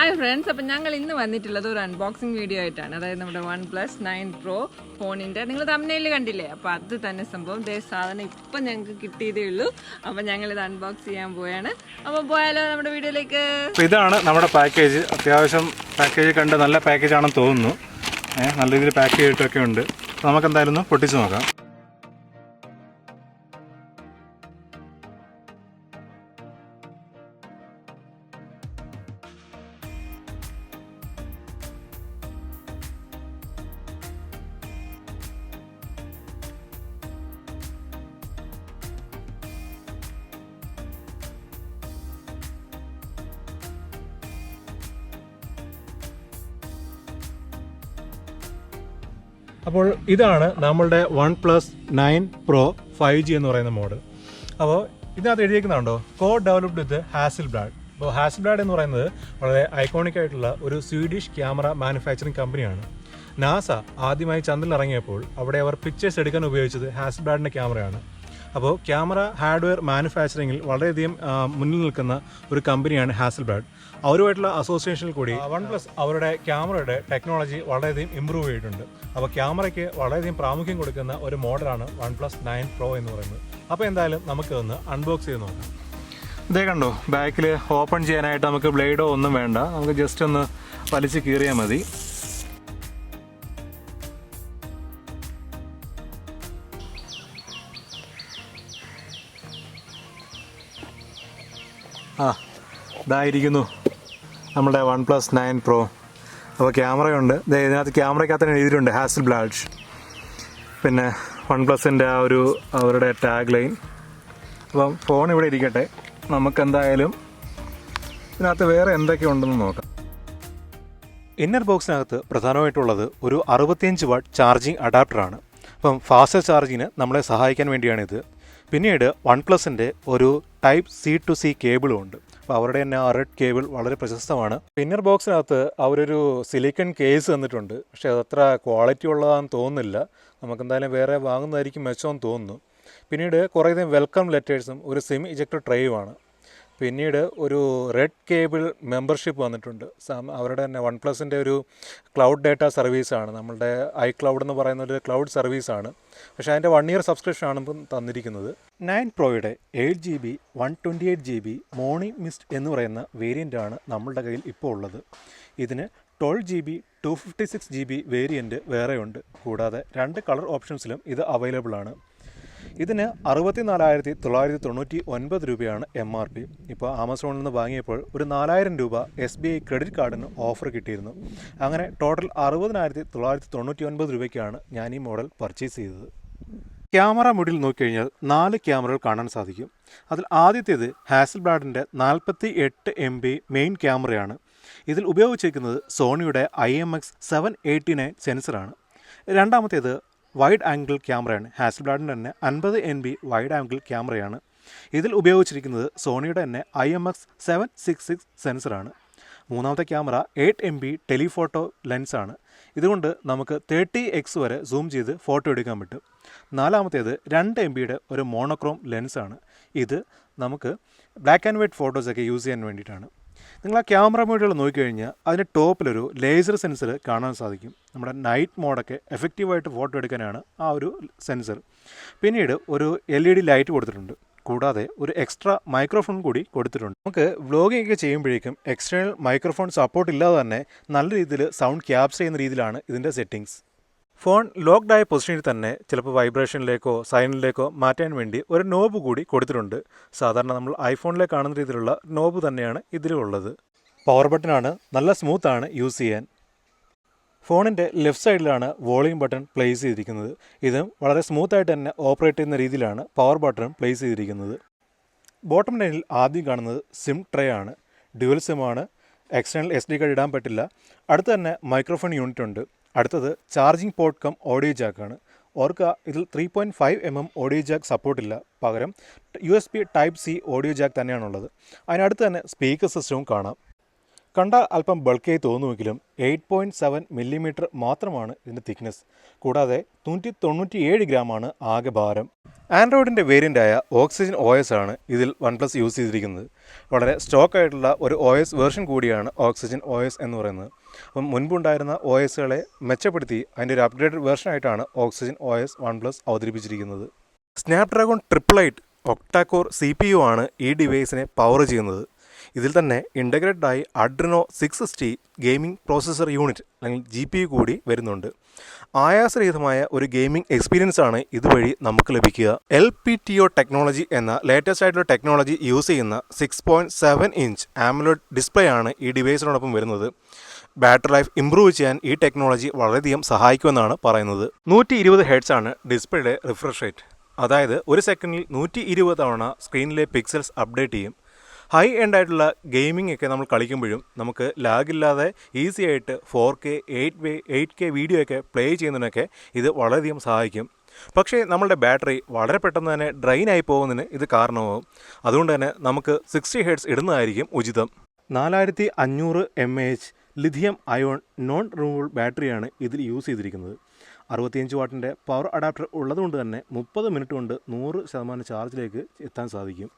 Hi friends, അപ്പം ഞങ്ങൾ ഇന്ന് വന്നിട്ടുള്ളത് ഒരു അൺബോക്സിങ് വീഡിയോ ആയിട്ടാണ്. അതായത് നമ്മുടെ OnePlus 9 Pro ഫോണിൻ്റെ നിങ്ങൾ തംബ്നെയിൽ കണ്ടില്ലേ, അപ്പോൾ അത് തന്നെ സംഭവം. സാധനം ഇപ്പം ഞങ്ങൾക്ക് കിട്ടിയതേ ഉള്ളൂ. അപ്പം ഞങ്ങളിത് അൺബോക്സ് ചെയ്യാൻ പോവുകയാണ്. അപ്പോൾ പോയാലോ നമ്മുടെ വീഡിയോയിലേക്ക്. ഇതാണ് നമ്മുടെ പാക്കേജ്. അത്യാവശ്യം പാക്കേജ് കണ്ട് നല്ല പാക്കേജ് ആണെന്ന് തോന്നുന്നു. നല്ല രീതിയിൽ പാക്ക് ചെയ്തിട്ടൊക്കെ ഉണ്ട്. നമുക്ക് എന്തായാലും പൊട്ടിച്ച് നോക്കാം. അപ്പോൾ ഇതാണ് നമ്മളുടെ OnePlus 9 Pro 5G എന്ന് പറയുന്ന മോഡൽ. അപ്പോൾ ഇതിനകത്ത് എഴുതിയിരിക്കുന്നുണ്ടോ, കോ ഡെവലപ്ഡ് വിത്ത് ഹാസൽബ്ലാഡ്. അപ്പോൾ ഹാസൽബ്ലാഡ് എന്ന് പറയുന്നത് വളരെ ഐക്കോണിക് ആയിട്ടുള്ള ഒരു സ്വീഡിഷ് ക്യാമറ മാനുഫാക്ചറിങ് കമ്പനിയാണ്. നാസ ആദ്യമായി ചന്ദ്രനിൽ ഇറങ്ങിയപ്പോൾ അവിടെ അവർ പിക്ചേഴ്സ് എടുക്കാൻ ഉപയോഗിച്ചത് ഹാസൽബ്ലാഡിൻ്റെ ക്യാമറയാണ്. അപ്പോൾ ക്യാമറ ഹാർഡ്വെയർ മാനുഫാക്ചറിങ്ങിൽ വളരെയധികം മുന്നിൽ നിൽക്കുന്ന ഒരു കമ്പനിയാണ് ഹാസൽബ്ലാഡ്. അവരുമായിട്ടുള്ള അസോസിയേഷനിൽ കൂടി OnePlus അവരുടെ ക്യാമറയുടെ ടെക്നോളജി വളരെയധികം ഇമ്പ്രൂവ് ചെയ്തിട്ടുണ്ട്. അപ്പോൾ ക്യാമറയ്ക്ക് വളരെയധികം പ്രാമുഖ്യം കൊടുക്കുന്ന ഒരു മോഡലാണ് OnePlus 9 Pro എന്ന് പറയുന്നത്. അപ്പോൾ എന്തായാലും നമുക്ക് ഒന്ന് അൺബോക്സ് ചെയ്ത് നോക്കാം. ഇതേ കണ്ടോ, ബാക്കിൽ ഓപ്പൺ ചെയ്യാനായിട്ട് നമുക്ക് ബ്ലേഡോ ഒന്നും വേണ്ട, നമുക്ക് ജസ്റ്റ് ഒന്ന് വലിച്ച് കീറിയാൽ മതി. ഇതായിരിക്കുന്നു നമ്മുടെ OnePlus 9 Pro. അപ്പോൾ ക്യാമറയുണ്ട്. ഇതിനകത്ത് ക്യാമറയ്ക്കകത്ത് തന്നെ എഴുതിയിട്ടുണ്ട് ഹാസൽബ്ലാഡ്. പിന്നെ OnePlusൻ്റെ അവരുടെ ടാഗ് ലൈൻ. അപ്പം ഫോൺ ഇവിടെ ഇരിക്കട്ടെ, നമുക്കെന്തായാലും ഇതിനകത്ത് വേറെ എന്തൊക്കെ ഉണ്ടെന്ന് നോക്കാം. ഇന്നർ ബോക്സിനകത്ത് പ്രധാനമായിട്ടുള്ളത് ഒരു 65 വാട്ട് ചാർജിങ് അഡാപ്റ്ററാണ്. അപ്പം ഫാസ്റ്റ് ചാർജിങ്ങിന് നമ്മളെ സഹായിക്കാൻ വേണ്ടിയാണിത്. പിന്നീട് OnePlusൻ്റെ ഒരു ടൈപ്പ് C to C കേബിളും ഉണ്ട്. അപ്പോൾ അവരുടെ തന്നെ ആ റെഡ് കേബിൾ വളരെ പ്രശസ്തമാണ്. ഇന്നർ ബോക്സിനകത്ത് അവരൊരു സിലിക്കൺ കേസ് തന്നിട്ടുണ്ട്. പക്ഷേ അതത്ര ക്വാളിറ്റി ഉള്ളതാണെന്ന് തോന്നുന്നില്ല. നമുക്കെന്തായാലും വേറെ വാങ്ങുന്നതായിരിക്കും മെച്ചമെന്ന് തോന്നുന്നു. പിന്നീട് കുറേയധികം വെൽക്കം ലെറ്റേഴ്സും ഒരു സിം ഇജക്ടർ ട്രേയുമാണ്. പിന്നീട് ഒരു റെഡ് കേബിൾ മെമ്പർഷിപ്പ് വന്നിട്ടുണ്ട്. അവരുടെ തന്നെ OnePlusൻ്റെ ഒരു ക്ലൗഡ് ഡേറ്റ സർവീസാണ്. നമ്മളുടെ iCloud എന്ന് പറയുന്ന ഒരു ക്ലൗഡ് സർവീസാണ്. പക്ഷേ അതിൻ്റെ 1 year സബ്സ്ക്രിപ്ഷനാണ് ഇപ്പം തന്നിരിക്കുന്നത്. 9 Proയുടെ 8GB 128GB മോണി മിസ്റ്റ് എന്ന് പറയുന്ന വേരിയൻ്റാണ് നമ്മളുടെ കയ്യിൽ ഇപ്പോൾ ഉള്ളത്. ഇതിന് 12GB 256GB വേരിയൻറ്റ് വേറെയുണ്ട്. കൂടാതെ 2 കളർ ഓപ്ഷൻസിലും ഇത് അവൈലബിൾ ആണ്. ഇതിന് 64,999 രൂപയാണ് MRP. ഇപ്പോൾ ആമസോണിൽ നിന്ന് വാങ്ങിയപ്പോൾ ഒരു 4,000 രൂപ SBI ക്രെഡിറ്റ് കാർഡിന് ഓഫർ കിട്ടിയിരുന്നു. അങ്ങനെ ടോട്ടൽ 60,999 രൂപയ്ക്കാണ് ഞാൻ ഈ മോഡൽ പർച്ചേസ് ചെയ്തത്. ക്യാമറ മോഡിൽ നോക്കിക്കഴിഞ്ഞാൽ 4 ക്യാമറകൾ കാണാൻ സാധിക്കും. അതിൽ ആദ്യത്തേത് ഹാസൽബ്ലാഡിൻ്റെ 48 MB മെയിൻ ക്യാമറയാണ്. ഇതിൽ ഉപയോഗിച്ചിരിക്കുന്നത് സോണിയുടെ IMX789 സെൻസറാണ്. രണ്ടാമത്തേത് വൈഡ് ആംഗിൾ ക്യാമറയാണ്. ഹാസൽബ്ലാഡിൻ്റെ തന്നെ 50 MB വൈഡ് ആംഗിൾ ക്യാമറയാണ്. ഇതിൽ ഉപയോഗിച്ചിരിക്കുന്നത് സോണിയുടെ തന്നെ IMX766 സെൻസറാണ്. മൂന്നാമത്തെ ക്യാമറ 8 MB ടെലിഫോട്ടോ ലെൻസാണ്. ഇതുകൊണ്ട് നമുക്ക് 30x വരെ സൂം ചെയ്ത് ഫോട്ടോ എടുക്കാൻ പറ്റും. നാലാമത്തേത് 2 MBയുടെ ഒരു മോണോക്രോം ലെൻസാണ്. ഇത് നമുക്ക് ബ്ലാക്ക് ആൻഡ് വൈറ്റ് ഫോട്ടോസൊക്കെ യൂസ് ചെയ്യാൻ വേണ്ടിയിട്ടാണ്. നിങ്ങൾ ആ ക്യാമറ മോഡുകൾ നോക്കിക്കഴിഞ്ഞാൽ അതിൻ്റെ ടോപ്പിലൊരു ലേസർ സെൻസർ കാണാൻ സാധിക്കും. നമ്മുടെ നൈറ്റ് മോഡൊക്കെ എഫക്റ്റീവായിട്ട് ഫോട്ടോ എടുക്കാനാണ് ആ ഒരു സെൻസർ. പിന്നീട് ഒരു LED ലൈറ്റ് കൊടുത്തിട്ടുണ്ട്. കൂടാതെ ഒരു എക്സ്ട്രാ മൈക്രോഫോൺ കൂടി കൊടുത്തിട്ടുണ്ട്. നമുക്ക് വ്ലോഗിംഗ് ഒക്കെ ചെയ്യുമ്പോഴേക്കും എക്സ്റ്റേണൽ മൈക്രോഫോൺ സപ്പോർട്ട് ഇല്ലാതെ തന്നെ നല്ല രീതിയിൽ സൗണ്ട് ക്യാപ്ചർ ചെയ്യുന്ന രീതിയിലാണ് ഇതിൻ്റെ സെറ്റിങ്സ്. ഫോൺ ലോക്ക്ഡായ പൊസിഷനിൽ തന്നെ ചിലപ്പോൾ വൈബ്രേഷനിലേക്കോ സൈലൻറ്റിലേക്കോ മാറ്റാൻ വേണ്ടി ഒരു നോബ് കൂടി കൊടുത്തിട്ടുണ്ട്. സാധാരണ നമ്മൾ ഐഫോണിലേക്ക് കാണുന്ന രീതിയിലുള്ള നോബ് തന്നെയാണ് ഇതിലുള്ളത്. പവർ ബട്ടനാണ്, നല്ല സ്മൂത്താണ് യൂസ് ചെയ്യാൻ. ഫോണിൻ്റെ ലെഫ്റ്റ് സൈഡിലാണ് വോളിയം ബട്ടൺ പ്ലേസ് ചെയ്തിരിക്കുന്നത്. ഇതും വളരെ സ്മൂത്തായിട്ട് തന്നെ ഓപ്പറേറ്റ് ചെയ്യുന്ന രീതിയിലാണ് പവർ ബട്ടൺ പ്ലേസ് ചെയ്തിരിക്കുന്നത്. ബോട്ടം ലൈനിൽ ആദ്യം കാണുന്നത് സിം ട്രേ ആണ്. ഡ്യുവൽ സിമാണ്. എക്സ്റ്റേണൽ SD കാർഡ് ഇടാൻ പറ്റില്ല. അടുത്ത് തന്നെ മൈക്രോഫോൺ യൂണിറ്റ് ഉണ്ട്. അടുത്തത് ചാർജിങ് പോർട്ട് കം ഓഡിയോ ജാക്കാണ്. ഓർക്കുക, ഇതിൽ 3.5 mm ഓഡിയോ ജാക്ക് സപ്പോർട്ടില്ല. പകരം USB Type C audio Jack തന്നെയാണുള്ളത്. അതിനടുത്ത് തന്നെ സ്പീക്കർ സിസ്റ്റവും കാണാം. കണ്ടാൽ അല്പം ബൾക്കായി തോന്നുമെങ്കിലും 8.7 mm മാത്രമാണ് ഇതിൻ്റെ തിക്നെസ്. കൂടാതെ 197 ഗ്രാമാണ് ആകെ ഭാരം. ആൻഡ്രോയിഡിൻ്റെ വേരിയൻ്റായ OxygenOS ആണ് ഇതിൽ OnePlus യൂസ് ചെയ്തിരിക്കുന്നത്. വളരെ സ്റ്റോക്ക് ആയിട്ടുള്ള ഒരു OS വേർഷൻ കൂടിയാണ് OxygenOS എന്ന് പറയുന്നത്. അപ്പം മുൻപുണ്ടായിരുന്ന OSകളെ മെച്ചപ്പെടുത്തി അതിൻ്റെ ഒരു അപ്ഗ്രേഡഡ് വേർഷനായിട്ടാണ് OxygenOS OnePlus അവതരിപ്പിച്ചിരിക്കുന്നത്. Snapdragon 888 ഒക്ടാകോർ CPU ആണ് ഈ ഡിവൈസിനെ പവർ ചെയ്യുന്നത്. ഇതിൽ തന്നെ ഇൻ്റഗ്രേറ്റഡായി Adreno 660 ഗെയിമിംഗ് പ്രോസസ്സർ യൂണിറ്റ് അല്ലെങ്കിൽ GPU കൂടി വരുന്നുണ്ട്. ആയാസരഹിതമായ ഒരു ഗെയിമിംഗ് എക്സ്പീരിയൻസ് ആണ് ഇതുവഴി നമുക്ക് ലഭിക്കുക. LTPO ടെക്നോളജി എന്ന ലേറ്റസ്റ്റ് ആയിട്ടുള്ള ടെക്നോളജി യൂസ് ചെയ്യുന്ന 6.7 ഇഞ്ച് AMOLED ഡിസ്പ്ലേ ആണ് ഈ ഡിവൈസിനോടൊപ്പം വരുന്നത്. ബാറ്ററി ലൈഫ് ഇംപ്രൂവ് ചെയ്യാൻ ഈ ടെക്നോളജി വളരെയധികം സഹായിക്കുമെന്നാണ് പറയുന്നത്. 120 Hz ആണ് ഡിസ്പ്ലേയുടെ റിഫ്രഷ് റേറ്റ്. അതായത് ഒരു സെക്കൻഡിൽ 120 തവണ സ്ക്രീനിലെ പിക്സൽസ് അപ്ഡേറ്റ് ചെയ്യും. ഹൈ എൻഡ് ആയിട്ടുള്ള ഗെയിമിംഗ് ഒക്കെ നമ്മൾ കളിക്കുമ്പോഴും നമുക്ക് ലാഗില്ലാതെ ഈസി ആയിട്ട് 4K 8K വീഡിയോ ഒക്കെ പ്ലേ ചെയ്യുന്നതിനൊക്കെ ഇത് വളരെയധികം സഹായിക്കും. പക്ഷേ നമ്മളുടെ ബാറ്ററി വളരെ പെട്ടെന്ന് തന്നെ ഡ്രെയിൻ ആയി പോകുന്നതിന് ഇത് കാരണമാകും. അതുകൊണ്ട് തന്നെ നമുക്ക് 60 Hz ഇടുന്നതായിരിക്കും ഉചിതം. 4500 mAh lithium ion non removable ബാറ്ററിയാണ് ഇതിൽ യൂസ് ചെയ്തിരിക്കുന്നത്. 65 വാട്ടിൻ്റെ പവർ അഡാപ്റ്റർ ഉള്ളതുകൊണ്ട് തന്നെ 30 മിനിറ്റ് കൊണ്ട് 100% ചാർജിലേക്ക് എത്താൻ സാധിക്കും.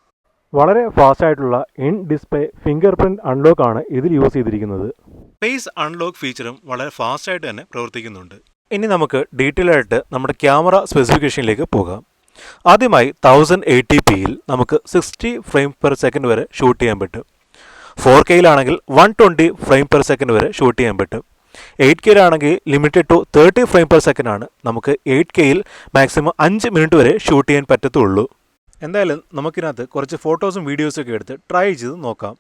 വളരെ ഫാസ്റ്റ് ആയിട്ടുള്ള in display finger print unlock ആണ് ഇതിൽ യൂസ് ചെയ്തിരിക്കുന്നത്. ഫേസ് അൺലോക്ക് ഫീച്ചറും വളരെ ഫാസ്റ്റ് ആയിട്ട് തന്നെ പ്രവർത്തിക്കുന്നുണ്ട്. ഇനി നമുക്ക് ഡീറ്റെയിൽ ആയിട്ട് നമ്മുടെ ക്യാമറ സ്പെസിഫിക്കേഷനിലേക്ക് പോകാം. ആദ്യമായി 1080pയിൽ നമുക്ക് 60 ഫ്രെയിം പെർ സെക്കൻഡ് വരെ ഷൂട്ട് ചെയ്യാൻ പറ്റും. 4Kയിലാണെങ്കിൽ 120 ഫ്രെയിം പെർ സെക്കൻഡ് വരെ ഷൂട്ട് ചെയ്യാൻ പറ്റും. 8Kയിലാണെങ്കിൽ limited to 30 frame per second ആണ്. നമുക്ക് 8Kയിൽ മാക്സിമം 5 മിനിറ്റ് വരെ ഷൂട്ട് ചെയ്യാൻ പറ്റത്തുള്ളൂ. എന്തായാലും നമുക്കിനകത്ത് കുറച്ച് ഫോട്ടോസും വീഡിയോസും ഒക്കെ എടുത്ത് ട്രൈ ചെയ്ത് നോക്കാം.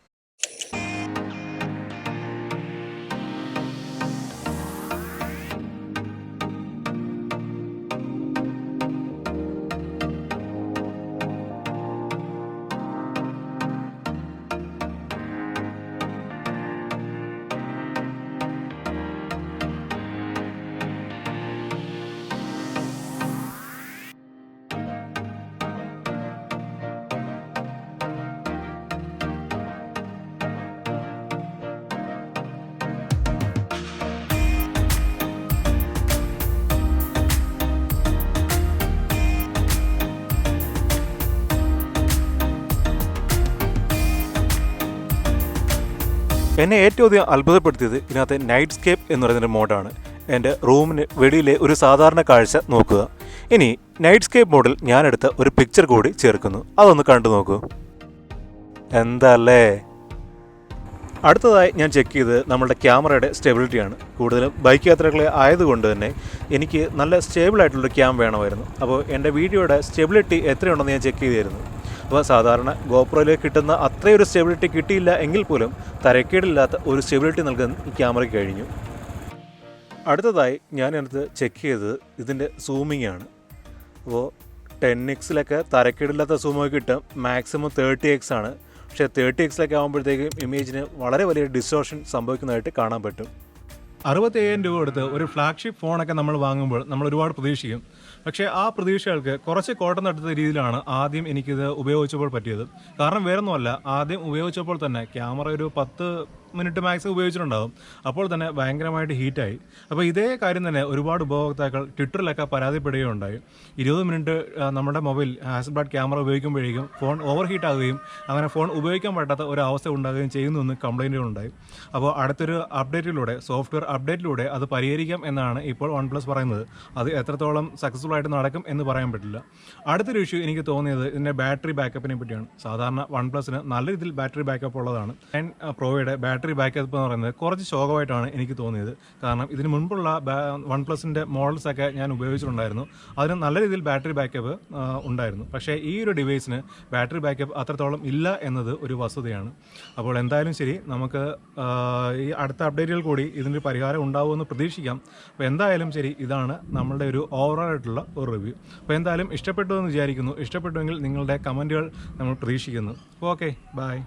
എന്നെ ഏറ്റവും അധികം അത്ഭുതപ്പെടുത്തിയത് ഇതിനകത്ത് നൈറ്റ്സ്കേപ്പ് എന്ന് പറയുന്നൊരു മോഡാണ്. എൻ്റെ റൂമിന് വെളിയിലെ ഒരു സാധാരണ കാഴ്ച നോക്കുക. ഇനി നൈറ്റ്സ്കേപ്പ് മോഡിൽ ഞാനെടുത്ത ഒരു പിക്ചർ കൂടി ചേർക്കുന്നു. അതൊന്ന് കണ്ടു നോക്കൂ. എന്തല്ലേ. അടുത്തതായി ഞാൻ ചെക്ക് ചെയ്ത് നമ്മുടെ ക്യാമറയുടെ സ്റ്റെബിലിറ്റിയാണ്. കൂടുതലും ബൈക്ക് യാത്രകളെ ആയതുകൊണ്ട് തന്നെ എനിക്ക് നല്ല സ്റ്റേബിൾ ആയിട്ടുള്ളൊരു ക്യാം വേണമായിരുന്നു. അപ്പോൾ എൻ്റെ വീഡിയോയുടെ സ്റ്റെബിലിറ്റി എത്രയുണ്ടെന്ന് ഞാൻ ചെക്ക് ചെയ്തായിരുന്നു. അപ്പോൾ സാധാരണ ഗോപ്രോയിലേക്ക് കിട്ടുന്ന അത്രയൊരു സ്റ്റെബിലിറ്റി കിട്ടിയില്ല എങ്കിൽ പോലും തരക്കേടില്ലാത്ത ഒരു സ്റ്റെബിലിറ്റി നൽകാൻ ഈ ക്യാമറയ്ക്ക് കഴിഞ്ഞു. അടുത്തതായി ഞാനടുത്ത് ചെക്ക് ചെയ്തത് ഇതിൻ്റെ സൂമിംഗ് ആണ്. അപ്പോൾ 10x തരക്കേടില്ലാത്ത സൂമൊക്കെ കിട്ടും. മാക്സിമം 30x ആണ്. പക്ഷേ 30x ആകുമ്പോഴത്തേക്കും ഇമേജിന് വളരെ വലിയ ഡിസ്റ്റോർഷൻ സംഭവിക്കുന്നതായിട്ട് കാണാൻ പറ്റും. 65,000 രൂപ കൊടുത്ത് ഒരു ഫ്ലാഗ്ഷിപ്പ് ഫോണൊക്കെ നമ്മൾ വാങ്ങുമ്പോൾ നമ്മൾ ഒരുപാട് പ്രതീക്ഷിക്കും. പക്ഷേ ആ പ്രതീക്ഷകൾക്ക് കുറച്ച് കോട്ടം തട്ടുന്ന രീതിയിലാണ് ആദ്യം എനിക്കിത് ഉപയോഗിച്ചപ്പോൾ പറ്റിയത്. കാരണം വേറൊന്നുമല്ല, ആദ്യം ഉപയോഗിച്ചപ്പോൾ തന്നെ ക്യാമറ ഒരു 10 മിനിറ്റ് മാക്സിമം ഉപയോഗിച്ചിട്ടുണ്ടാകും. അപ്പോൾ തന്നെ ഭയങ്കരമായിട്ട് ഹീറ്റായി. അപ്പോൾ ഇതേ കാര്യം തന്നെ ഒരുപാട് ഉപഭോക്താക്കൾ ട്വിറ്ററിലൊക്കെ പരാതിപ്പെടുകയുണ്ടായി. 20 മിനിറ്റ് നമ്മുടെ മൊബൈൽ ഹാസൽബ്ലാഡ് ക്യാമറ ഉപയോഗിക്കുമ്പോഴേക്കും ഫോൺ ഓവർ ഹീറ്റാകുകയും അങ്ങനെ ഫോൺ ഉപയോഗിക്കാൻ പറ്റാത്ത ഒരു അവസ്ഥ ഉണ്ടാകുകയും ചെയ്യുന്നുവെന്ന് കംപ്ലയിൻറ്റുകളുണ്ടായി. അപ്പോൾ അടുത്തൊരു അപ്ഡേറ്റിലൂടെ, സോഫ്റ്റ്വെയർ അപ്ഡേറ്റിലൂടെ അത് പരിഹരിക്കാം എന്നാണ് ഇപ്പോൾ OnePlus പറയുന്നത്. അത് എത്രത്തോളം സക്സസ്ഫുൾ ആയിട്ട് നടക്കും എന്ന് പറയാൻ പറ്റില്ല. അടുത്തൊരു ഇഷ്യൂ എനിക്ക് തോന്നിയത് ഇതിൻ്റെ ബാറ്ററി ബാക്കപ്പിനെ പറ്റിയാണ്. സാധാരണ OnePlusന് നല്ല രീതിയിൽ ബാറ്ററി ബാക്കപ്പ് ഉള്ളതാണ്. 9 പ്രോയുടെ ബാറ്ററി ബാക്കപ്പ് എന്ന് പറയുന്നത് കുറച്ച് ശോകമായിട്ടാണ് എനിക്ക് തോന്നിയത്. കാരണം ഇതിന് മുൻപുള്ള OnePlusൻ്റെ മോഡൽസൊക്കെ ഞാൻ ഉപയോഗിച്ചിട്ടുണ്ടായിരുന്നു. അതിന് നല്ല രീതിയിൽ ബാറ്ററി ബാക്കപ്പ് ഉണ്ടായിരുന്നു. പക്ഷേ ഈ ഒരു ഡിവൈസിന് ബാറ്ററി ബാക്കപ്പ് അത്രത്തോളം ഇല്ല എന്നത് ഒരു വസ്തുതയാണ്. അപ്പോൾ എന്തായാലും ശരി, നമുക്ക് ഈ അടുത്ത അപ്ഡേറ്റുകൾ കൂടി ഇതിൻ്റെ പരിഹാരം ഉണ്ടാവുമെന്ന് പ്രതീക്ഷിക്കാം. അപ്പോൾ എന്തായാലും ശരി, ഇതാണ് നമ്മളുടെ ഒരു ഓവറോൾ ആയിട്ടുള്ള ഒരു റിവ്യൂ. അപ്പോൾ എന്തായാലും ഇഷ്ടപ്പെട്ടു എന്ന് വിചാരിക്കുന്നു. ഇഷ്ടപ്പെട്ടുവെങ്കിൽ നിങ്ങളുടെ കമൻറ്റുകൾ നമ്മൾ പ്രതീക്ഷിക്കുന്നു. Okay, by.